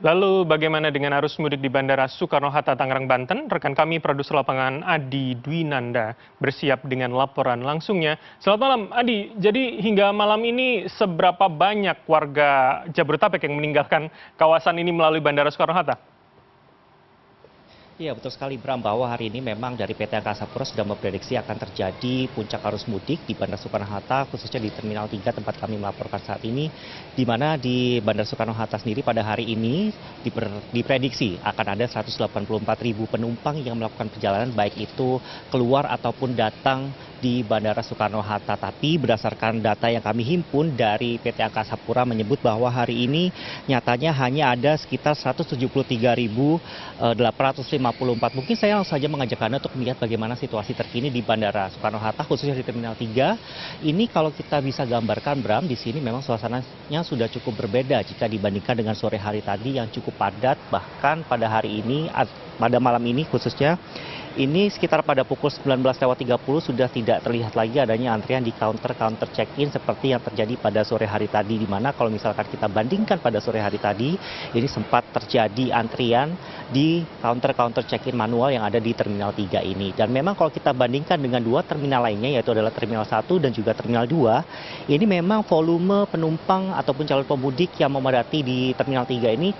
Lalu bagaimana dengan arus mudik di Bandara Soekarno-Hatta, Tangerang, Banten? Rekan kami produser lapangan Adi Dwinanda bersiap dengan laporan langsungnya. Selamat malam Adi, jadi hingga malam ini seberapa banyak warga Jabodetabek yang meninggalkan kawasan ini melalui Bandara Soekarno-Hatta? Iya betul sekali Bram, bahwa hari ini memang dari PT Angkasa Pura sudah memprediksi akan terjadi puncak arus mudik di Bandara Soekarno-Hatta, khususnya di Terminal 3 tempat kami melaporkan saat ini, di mana di Bandara Soekarno-Hatta sendiri pada hari ini diprediksi akan ada 184.000 penumpang yang melakukan perjalanan baik itu keluar ataupun datang di Bandara Soekarno-Hatta. Tapi berdasarkan data yang kami himpun dari PT Angkasa Pura menyebut bahwa hari ini nyatanya hanya ada sekitar 173.854. Mungkin saya langsung saja mengajak Anda untuk melihat bagaimana situasi terkini di Bandara Soekarno-Hatta, khususnya di Terminal 3. Ini kalau kita bisa gambarkan Bram, di sini memang suasananya sudah cukup berbeda jika dibandingkan dengan sore hari tadi yang cukup padat. Bahkan pada hari ini, pada malam ini khususnya, ini sekitar pada pukul 19.30 sudah tidak terlihat lagi adanya antrian di counter check-in seperti yang terjadi pada sore hari tadi, di mana kalau misalkan kita bandingkan pada sore hari tadi, ini sempat terjadi antrian di counter check-in manual yang ada di Terminal 3 ini. Dan memang kalau kita bandingkan dengan dua terminal lainnya, yaitu adalah Terminal 1 dan juga Terminal 2, ini memang volume penumpang ataupun calon pemudik yang memadati di Terminal 3 ini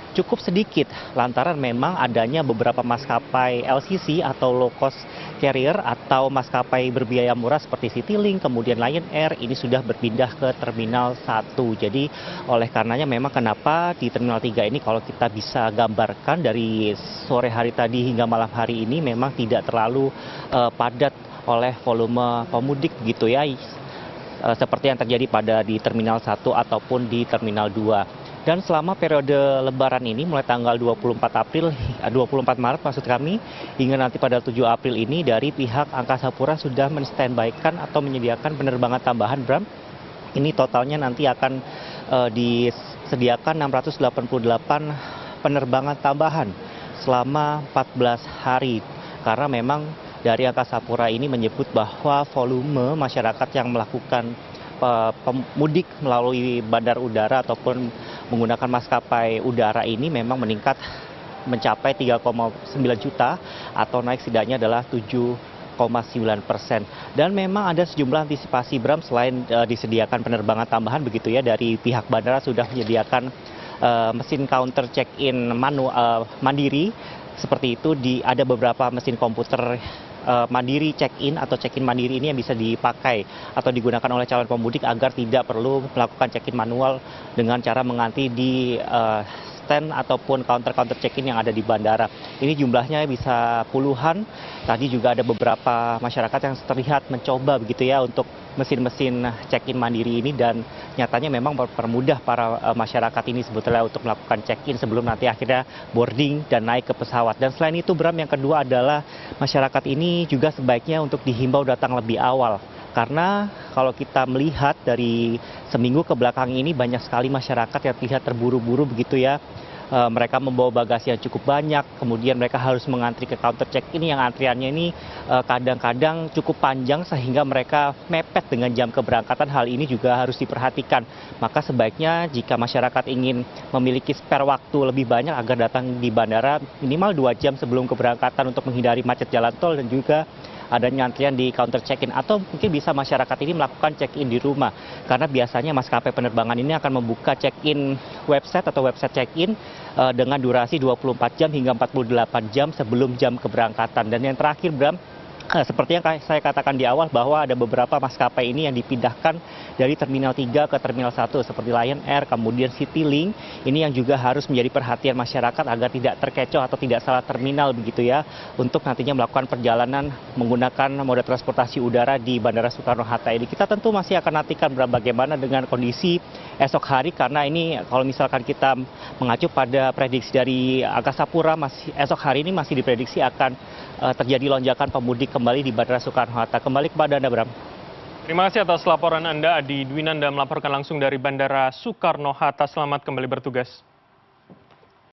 cukup sedikit, lantaran memang adanya beberapa maskapai LCC atau low cost carrier atau maskapai berbiaya murah seperti Citylink, kemudian Lion Air ini sudah berpindah ke Terminal 1. Jadi oleh karenanya memang kenapa di Terminal 3 ini kalau kita bisa gambarkan dari sore hari tadi hingga malam hari ini memang tidak terlalu padat oleh volume pemudik gitu ya, seperti yang terjadi di Terminal 1 ataupun di Terminal 2. Dan selama periode lebaran ini mulai tanggal 24 Maret maksud kami, hingga nanti pada 7 April ini dari pihak Angkasa Pura sudah men-standby-kan atau menyediakan penerbangan tambahan Bram. Ini totalnya nanti akan disediakan 688 penerbangan tambahan selama 14 hari. Karena memang dari Angkasa Pura ini menyebut bahwa volume masyarakat yang melakukan pemudik melalui bandar udara ataupun menggunakan maskapai udara ini memang meningkat mencapai 3,9 juta atau naik setidaknya adalah 7,9%. Dan memang ada sejumlah antisipasi Bram, selain disediakan penerbangan tambahan begitu ya, dari pihak bandara sudah menyediakan mesin counter check-in mandiri seperti itu, ada beberapa mesin komputer mandiri check-in atau check-in mandiri ini yang bisa dipakai atau digunakan oleh calon pemudik agar tidak perlu melakukan check-in manual dengan cara mengantri di stand ataupun counter check-in yang ada di bandara. Ini jumlahnya bisa puluhan. Tadi juga ada beberapa masyarakat yang terlihat mencoba begitu ya untuk mesin-mesin check-in mandiri ini, dan nyatanya memang mempermudah para masyarakat ini sebetulnya untuk melakukan check-in sebelum nanti akhirnya boarding dan naik ke pesawat. Dan selain itu Bram, yang kedua adalah masyarakat ini juga sebaiknya untuk dihimbau datang lebih awal. Karena kalau kita melihat dari seminggu ke belakang ini banyak sekali masyarakat yang terlihat terburu-buru begitu ya. Mereka membawa bagasi yang cukup banyak, kemudian mereka harus mengantri ke counter check-in yang antriannya ini kadang-kadang cukup panjang sehingga mereka mepet dengan jam keberangkatan. Hal ini juga harus diperhatikan. Maka sebaiknya jika masyarakat ingin memiliki spare waktu lebih banyak agar datang di bandara minimal 2 jam sebelum keberangkatan untuk menghindari macet jalan tol dan juga adanya antrian di counter check-in, atau mungkin bisa masyarakat ini melakukan check-in di rumah, karena biasanya maskapai penerbangan ini akan membuka check-in website atau website check-in dengan durasi 24 jam hingga 48 jam sebelum jam keberangkatan. Dan yang terakhir Bram, seperti yang saya katakan di awal bahwa ada beberapa maskapai ini yang dipindahkan dari Terminal 3 ke Terminal 1 seperti Lion Air, kemudian Citylink. Ini yang juga harus menjadi perhatian masyarakat agar tidak terkecoh atau tidak salah terminal begitu ya, untuk nantinya melakukan perjalanan menggunakan moda transportasi udara di Bandara Soekarno-Hatta ini. Kita tentu masih akan nantikan bagaimana dengan kondisi esok hari, karena ini kalau misalkan kita mengacu pada prediksi dari Angkasa Pura, esok hari ini masih diprediksi akan terjadi lonjakan pemudik kembali di Bandara Soekarno-Hatta. Kembali kepada Anda, Bram. Terima kasih atas laporan Anda, Adi Dwinanda melaporkan langsung dari Bandara Soekarno-Hatta. Selamat kembali bertugas.